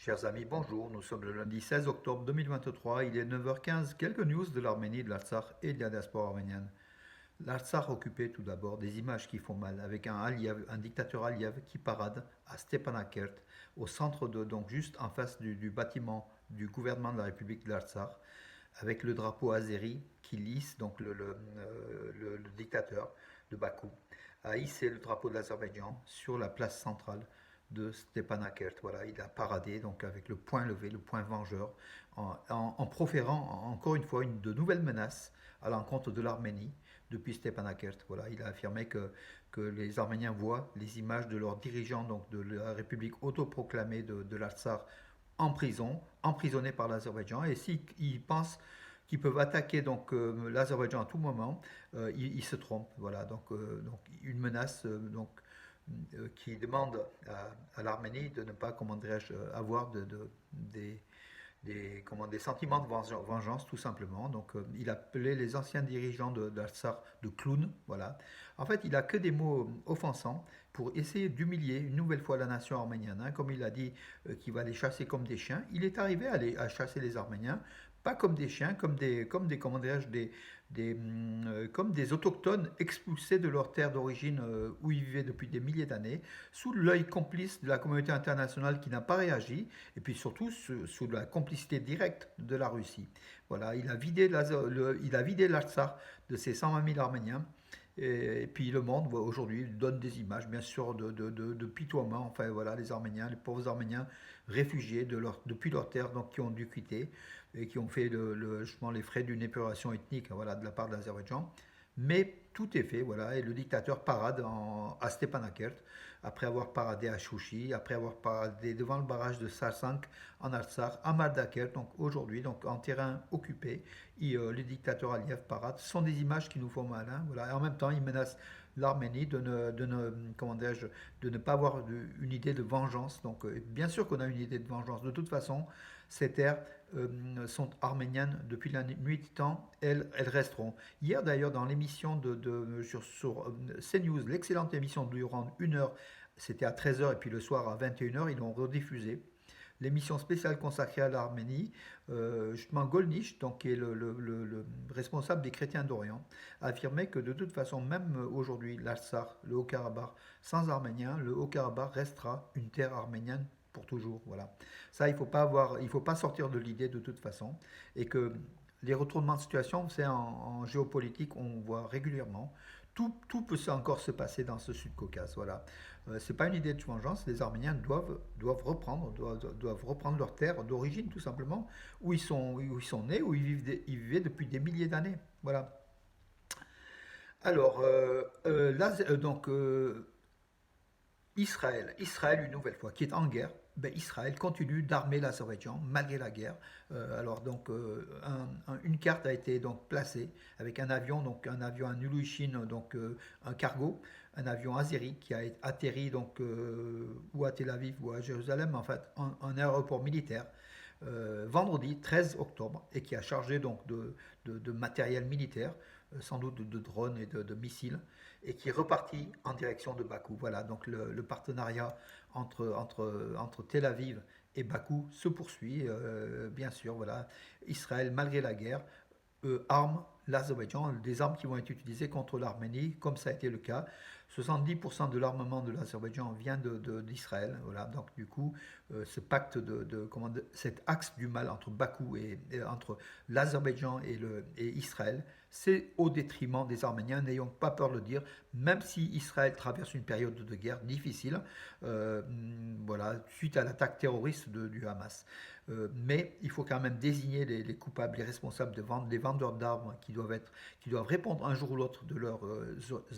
Chers amis, bonjour. Nous sommes le lundi 16 octobre 2023. Il est 9h15. Quelques news de l'Arménie, de l'Artsakh et de la diaspora arménienne. L'Artsakh occupé tout d'abord, des images qui font mal, avec un dictateur Aliyev qui parade à Stepanakert, au centre donc juste en face du bâtiment du gouvernement de la République de l'Artsakh, avec le drapeau azéri qui lisse donc le dictateur de Bakou a hissé le drapeau de l'Azerbaïdjan sur la place centrale de Stepanakert. Voilà, il a paradé donc avec le poing levé, le poing vengeur, en proférant encore une fois de nouvelles menaces à l'encontre de l'Arménie depuis Stepanakert. Voilà, il a affirmé que les Arméniens voient les images de leurs dirigeants donc de la République autoproclamée de l'Artsakh en prison, emprisonnés par l'Azerbaïdjan, et s'ils pensent qu'ils peuvent attaquer donc l'Azerbaïdjan à tout moment, ils se trompent. Voilà, donc une menace qui demande à l'Arménie de ne pas, comment dirais-je, avoir des sentiments de vengeance, tout simplement. Donc, il appelait les anciens dirigeants d'Artsakh de clowns. Voilà. En fait, il a que des mots offensants pour essayer d'humilier une nouvelle fois la nation arménienne. Hein. Comme il a dit qu'il va les chasser comme des chiens, il est arrivé à chasser les Arméniens, pas comme des chiens, comment dirais-je, comme des autochtones expulsés de leur terre d'origine où ils vivaient depuis des milliers d'années, sous l'œil complice de la communauté internationale qui n'a pas réagi, et puis surtout sous la complicité directe de la Russie. Voilà, il a vidé l'Artsakh de ses 120 000 Arméniens. Et puis le monde aujourd'hui donne des images, bien sûr, de pitoiement. Enfin voilà, les Arméniens, les pauvres Arméniens réfugiés depuis leur terre, donc qui ont dû quitter et qui ont fait justement les frais d'une épuration ethnique, voilà, de la part de l'Azerbaïdjan. Mais tout est fait, voilà, et le dictateur parade à Stepanakert, après avoir paradé à Chouchi, après avoir paradé devant le barrage de Sarsank en Artsakh, à Mardakert, donc aujourd'hui, donc en terrain occupé, le dictateur Aliyev parade. Ce sont des images qui nous font mal, hein, voilà. Et en même temps, il menace l'Arménie de ne pas avoir une idée de vengeance. Donc, bien sûr qu'on a une idée de vengeance. De toute façon, ces terres sont arméniennes depuis la nuit des temps, elles resteront. Hier d'ailleurs, dans l'émission sur CNews, l'excellente émission durant 1 heure, c'était à 13h et puis le soir à 21h, ils l'ont rediffusé. L'émission spéciale consacrée à l'Arménie, justement Golnisch, donc, qui est le responsable des chrétiens d'Orient, a affirmé que de toute façon, même aujourd'hui, l'Artsakh, le Haut-Karabakh, sans Arméniens, le Haut-Karabakh restera une terre arménienne pour toujours. Voilà. Ça, il faut pas sortir de l'idée de toute façon, et que les retournements de situation, c'est en géopolitique, on voit régulièrement. Tout peut encore se passer dans ce Sud-Caucase. Voilà. C'est pas une idée de vengeance. Les Arméniens doivent reprendre leur terre d'origine, tout simplement, où ils sont nés, où ils vivaient depuis des milliers d'années. Voilà. Alors, là, donc, Israël une nouvelle fois, qui est en guerre, ben Israël continue d'armer l'Azerbaïdjan malgré la guerre. Alors donc une carte a été donc placée avec un avion, un Ilyushin, donc un cargo, un avion azéri qui a atterri donc ou à Tel Aviv ou à Jérusalem, en fait, un aéroport militaire vendredi 13 octobre et qui a chargé donc de matériel militaire, sans doute de drones et de missiles, et qui est reparti en direction de Bakou. Voilà, donc le partenariat entre Tel Aviv et Bakou se poursuit, bien sûr. Voilà, Israël, malgré la guerre, arme l'Azerbaïdjan, des armes qui vont être utilisées contre l'Arménie, comme ça a été le cas. 70% de l'armement de l'Azerbaïdjan vient d'Israël. Voilà, donc du coup, ce pacte cet axe du mal entre Bakou et entre l'Azerbaïdjan et Israël, c'est au détriment des Arméniens, n'ayons pas peur de le dire, même si Israël traverse une période de guerre difficile, euh, voilà, suite à l'attaque terroriste du Hamas. Mais il faut quand même désigner les coupables, les responsables de vente, les vendeurs d'armes qui doivent répondre un jour ou l'autre de leurs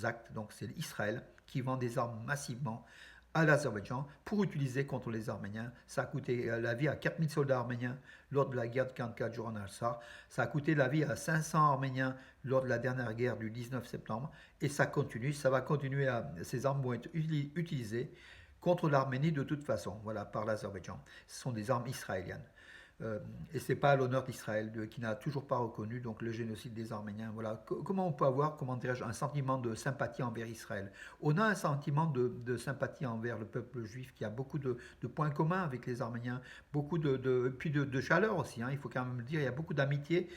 actes. Donc c'est Israël qui vend des armes massivement à l'Azerbaïdjan pour utiliser contre les Arméniens. Ça a coûté la vie à 4000 soldats arméniens lors de la guerre de 44 jours en Al-Sar. Ça a coûté la vie à 500 Arméniens lors de la dernière guerre du 19 septembre. Et ça continue, ça va continuer ces armes vont être utilisées contre l'Arménie de toute façon, voilà, par l'Azerbaïdjan. Ce sont des armes israéliennes. Euh, et c'est pas à l'honneur d'Israël qui n'a toujours pas reconnu donc le génocide des Arméniens. Voilà. Comment on peut avoir, comment dirais-je, un sentiment de sympathie envers Israël? On a un sentiment de sympathie envers le peuple juif qui a beaucoup de points communs avec les Arméniens, beaucoup puis de chaleur aussi, hein. Il faut quand même le dire, il y a beaucoup d'amitié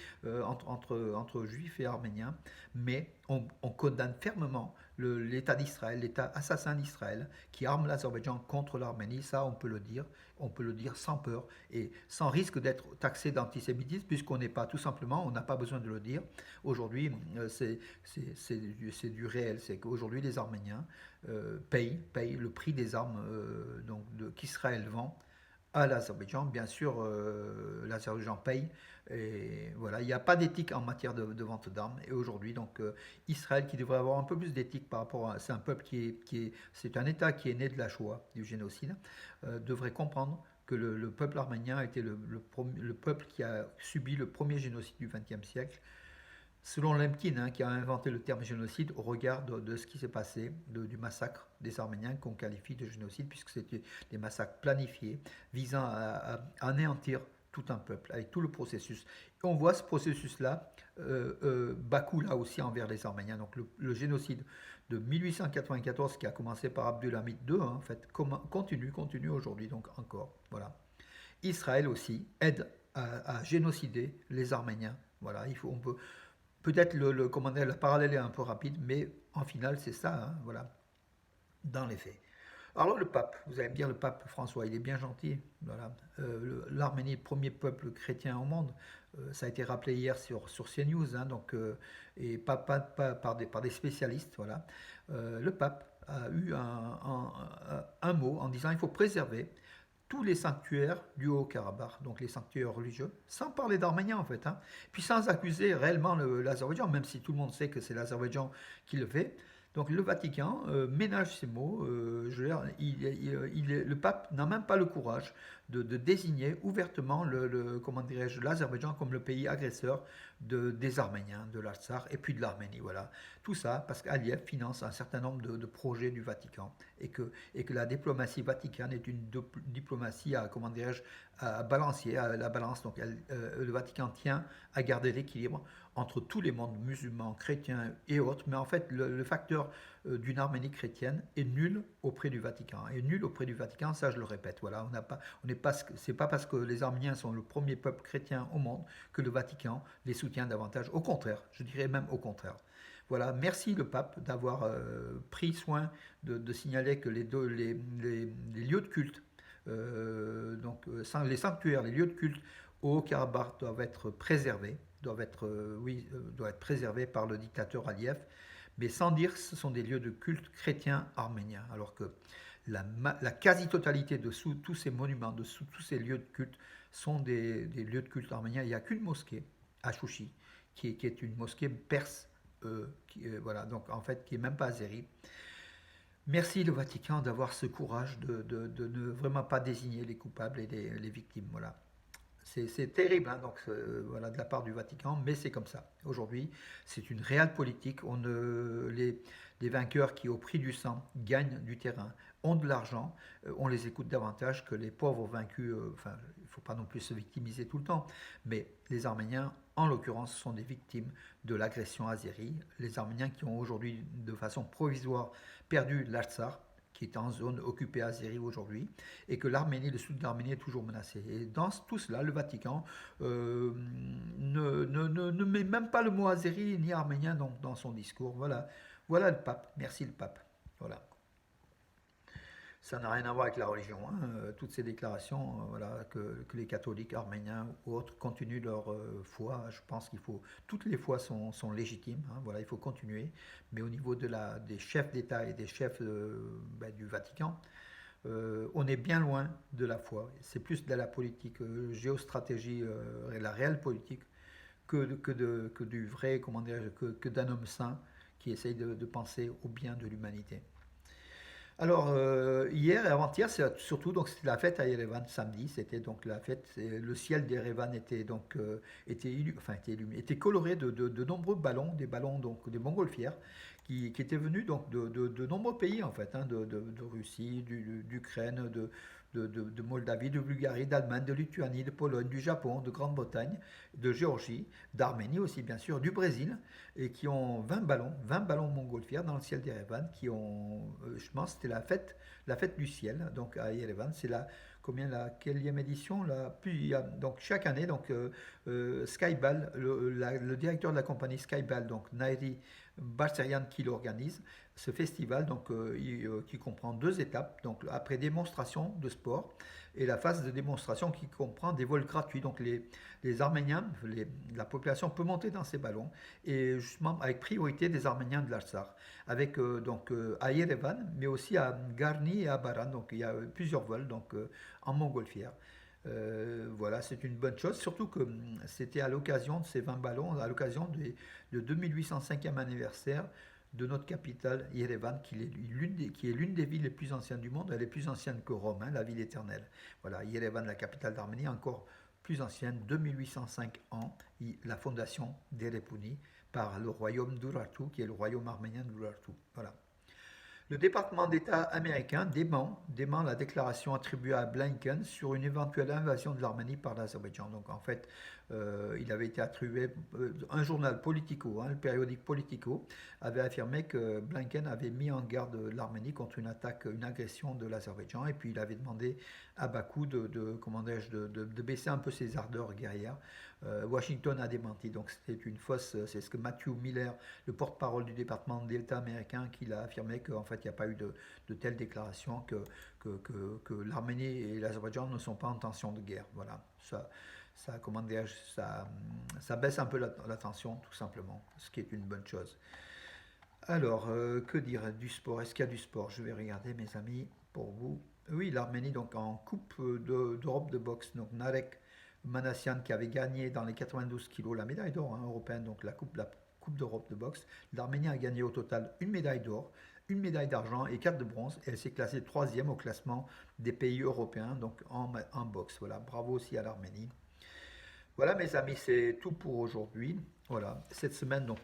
entre juifs et arméniens, mais on condamne fermement l'État d'Israël, l'État assassin d'Israël, qui arme l'Azerbaïdjan contre l'Arménie. Ça, on peut le dire sans peur et sans risque d'être taxé d'antisémitisme, puisqu'on n'est pas, tout simplement, on n'a pas besoin de le dire. Aujourd'hui, c'est du réel. C'est qu'aujourd'hui, les Arméniens payent le prix des armes qu'Israël vend à l'Azerbaïdjan. Bien sûr, l'Azerbaïdjan paye. Et voilà, il n'y a pas d'éthique en matière de vente d'armes. Et aujourd'hui, donc, Israël qui devrait avoir un peu plus d'éthique par rapport à. C'est un peuple c'est un État qui est né de la Shoah, du génocide, devrait comprendre que le peuple arménien a été le peuple qui a subi le premier génocide du XXe siècle, selon Lemkin, hein, qui a inventé le terme génocide au regard de ce qui s'est passé, du massacre des Arméniens qu'on qualifie de génocide, puisque c'était des massacres planifiés visant à anéantir tout un peuple, avec tout le processus. Et on voit ce processus-là, Bakou là aussi envers les Arméniens. Donc le génocide de 1894 qui a commencé par Abdulhamid II, hein, en fait, continue aujourd'hui, donc encore. Voilà. Israël aussi aide à génocider les Arméniens. Voilà, on peut peut-être comment dire, le parallèle est un peu rapide, mais en final c'est ça, hein, voilà, dans les faits. Alors le pape, vous allez me dire le pape François, il est bien gentil. Voilà. L'Arménie, le premier peuple chrétien au monde, ça a été rappelé hier sur CNews, hein, donc, et pas par des spécialistes. Voilà. Le pape a eu un mot en disant il faut préserver tous les sanctuaires du Haut-Karabakh, donc les sanctuaires religieux, sans parler d'Arméniens en fait, hein, puis sans accuser réellement l'Azerbaïdjan, même si tout le monde sait que c'est l'Azerbaïdjan qui le fait. Donc le Vatican ménage ces mots. Je veux dire, le pape n'a même pas le courage de désigner ouvertement comment dirais-je, l'Azerbaïdjan comme le pays agresseur des Arméniens, de l'Artsakh et puis de l'Arménie. Voilà. Tout ça parce qu'Aliyev finance un certain nombre de projets du Vatican et que la diplomatie vaticane est une diplomatie à, comment dirais-je, à balancier, à la balance. Donc le Vatican tient à garder l'équilibre entre tous les mondes musulmans, chrétiens et autres, mais en fait le facteur d'une Arménie chrétienne est nul auprès du Vatican. Et nul auprès du Vatican, ça je le répète. Voilà, c'est pas parce que les Arméniens sont le premier peuple chrétien au monde que le Vatican les soutient davantage. Au contraire, je dirais même au contraire. Voilà, merci le pape d'avoir pris soin de signaler que les lieux de culte, les sanctuaires, les lieux de culte au Haut-Karabakh doivent être préservés par le dictateur Aliyev, mais sans dire que ce sont des lieux de culte chrétiens arméniens, alors que la quasi-totalité de tous ces monuments, de tous ces lieux de culte sont des lieux de culte arméniens. Il n'y a qu'une mosquée à Chouchi, qui est une mosquée perse, voilà, donc en fait qui n'est même pas azérie. Merci le Vatican d'avoir ce courage de ne vraiment pas désigner les coupables et les victimes. Voilà. C'est terrible, hein, donc, voilà, de la part du Vatican, mais c'est comme ça. Aujourd'hui, c'est une réelle politique. Les vainqueurs qui, au prix du sang, gagnent du terrain, ont de l'argent, on les écoute davantage que les pauvres vaincus. Enfin, il ne faut pas non plus se victimiser tout le temps, mais les Arméniens, en l'occurrence, sont des victimes de l'agression azérie. Les Arméniens qui ont aujourd'hui, de façon provisoire, perdu l'Artsakh, qui est en zone occupée azérie aujourd'hui, et que l'Arménie, le sud de l'Arménie est toujours menacé. Et dans tout cela, le Vatican ne met même pas le mot azérie ni arménien dans son discours. Voilà, voilà le pape. Merci le pape. Voilà. Ça n'a rien à voir avec la religion, hein. Toutes ces déclarations, voilà, que les catholiques arméniens ou autres continuent leur foi. Je pense qu'il faut, toutes les foi sont légitimes, hein, voilà, il faut continuer. Mais au niveau des chefs d'État et des chefs du Vatican, on est bien loin de la foi. C'est plus de la politique, géostratégie, la réelle politique, que du vrai, comment dire, que d'un homme saint qui essaye de penser au bien de l'humanité. Alors, hier et avant-hier, surtout, donc c'était la fête à Yerevan samedi. C'était donc la fête. Le ciel d'Erevan était donc était coloré de nombreux ballons, des ballons donc des montgolfières qui étaient venus donc de nombreux pays en fait, hein, de Russie, d'Ukraine, de Moldavie, de Bulgarie, d'Allemagne, de Lituanie, de Pologne, du Japon, de Grande-Bretagne, de Géorgie, d'Arménie aussi bien sûr, du Brésil, et qui ont 20 ballons montgolfières dans le ciel d'Erevan, qui ont, je pense, c'était la fête du ciel, donc à Yerevan, c'est la quelième édition là, puis donc chaque année, donc Skyball, le directeur de la compagnie Skyball, donc Nairi Barserian qui l'organise, ce festival donc, qui comprend deux étapes, donc après démonstration de sport et la phase de démonstration qui comprend des vols gratuits. Donc les Arméniens, la population peut monter dans ces ballons et justement avec priorité des Arméniens de l'Artsakh, avec à Yerevan, mais aussi à Garni et à Baran. Donc il y a plusieurs vols donc, en montgolfière. Voilà, c'est une bonne chose, surtout que c'était à l'occasion de ces 20 ballons, à l'occasion de 2805e anniversaire de notre capitale, Yerevan, qui est l'une des villes les plus anciennes du monde. Elle est plus ancienne que Rome, hein, la ville éternelle. Voilà, Yerevan, la capitale d'Arménie, encore plus ancienne, 2805 ans, la fondation d'Erepouni par le royaume d'Urartu, qui est le royaume arménien d'Urartu. Voilà. Le département d'État américain dément la déclaration attribuée à Blinken sur une éventuelle invasion de l'Arménie par l'Azerbaïdjan. Donc en fait, il avait été attribué, un journal Politico, hein, le périodique Politico, avait affirmé que Blinken avait mis en garde l'Arménie contre une attaque, une agression de l'Azerbaïdjan, et puis il avait demandé à Bakou de baisser un peu ses ardeurs guerrières. Washington a démenti, donc c'était une fausse, c'est ce que Matthew Miller, le porte-parole du département d'État américain, qui a affirmé qu'en fait il n'y a pas eu de telle déclaration, que l'Arménie et l'Azerbaïdjan ne sont pas en tension de guerre. Voilà, ça baisse un peu la tension tout simplement, ce qui est une bonne chose. Alors, que dire du sport? Est-ce qu'il y a du sport? Je vais regarder mes amis pour vous. Oui, l'Arménie donc en Coupe d'Europe de boxe, donc Narek Manassian qui avait gagné dans les 92 kilos la médaille d'or, hein, européenne, donc la coupe d'Europe de boxe. L'Arménie a gagné au total une médaille d'or, une médaille d'argent et quatre de bronze. Et elle s'est classée troisième au classement des pays européens, donc en boxe. Voilà, bravo aussi à l'Arménie. Voilà mes amis, c'est tout pour aujourd'hui. Voilà, cette semaine, donc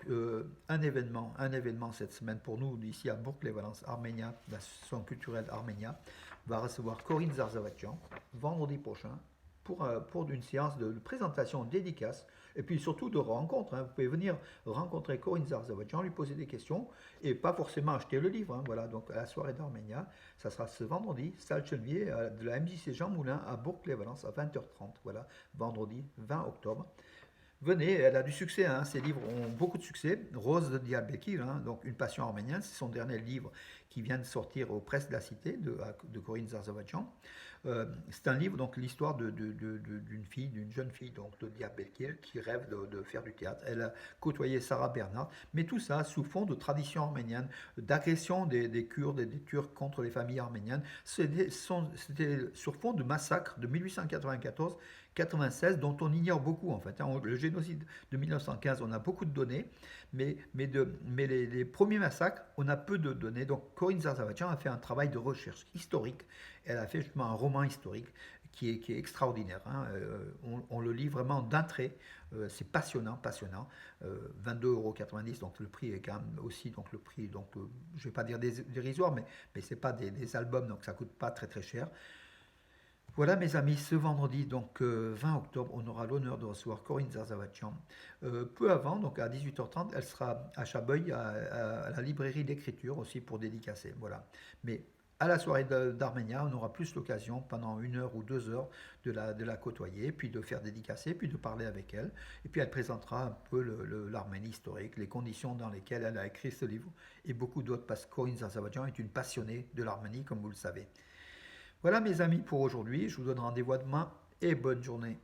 un événement cette semaine pour nous ici à Bourg-les-Valences, Arménia, l'association culturelle Arménia, va recevoir Corinne Zarzavatian vendredi prochain pour une séance de présentation dédicace et puis surtout de rencontre, hein. Vous pouvez venir rencontrer Corinne Zarzavatian, lui poser des questions et pas forcément acheter le livre, hein. Voilà, donc à la soirée d'Arménia, ça sera ce vendredi, salle Chenevier, de la MJC Jean Moulin à Bourg-les-Valences à 20h30. Voilà, vendredi 20 octobre. Venez, elle a du succès, hein, ses livres ont beaucoup de succès. Rose de Diyarbakir, hein, donc Une passion arménienne, c'est son dernier livre qui vient de sortir aux presses de la cité de Corinne Zarzavatian. C'est un livre, donc l'histoire d'une jeune fille donc, de Diyarbakir qui rêve de faire du théâtre. Elle a côtoyé Sarah Bernard, mais tout ça sous fond de tradition arménienne, d'agression des Kurdes et des Turcs contre les familles arméniennes. C'était sur fond de massacre de 1894 96 dont on ignore beaucoup en fait, hein. Le génocide de 1915, on a beaucoup de données, mais les premiers massacres, on a peu de données. Donc Corinne Zarzavatian a fait un travail de recherche historique. Elle a fait justement un roman historique qui est extraordinaire, hein. On le lit vraiment d'un trait. C'est passionnant, passionnant. 22,90 €, donc le prix est quand même aussi, donc le prix, donc je ne vais pas dire dérisoire, mais c'est pas des albums, donc ça coûte pas très très cher. Voilà mes amis, ce vendredi, donc 20 octobre, on aura l'honneur de recevoir Corinne Zarzavatian. Peu avant, donc à 18h30, elle sera à Chabeuil, à la librairie d'écriture aussi pour dédicacer. Voilà. Mais à la soirée d'Arménia, on aura plus l'occasion pendant 1 heure ou 2 heures de la côtoyer, puis de faire dédicacer, puis de parler avec elle. Et puis elle présentera un peu l'Arménie historique, les conditions dans lesquelles elle a écrit ce livre et beaucoup d'autres, parce que Corinne Zarzavatian est une passionnée de l'Arménie, comme vous le savez. Voilà mes amis pour aujourd'hui, je vous donne rendez-vous demain et bonne journée.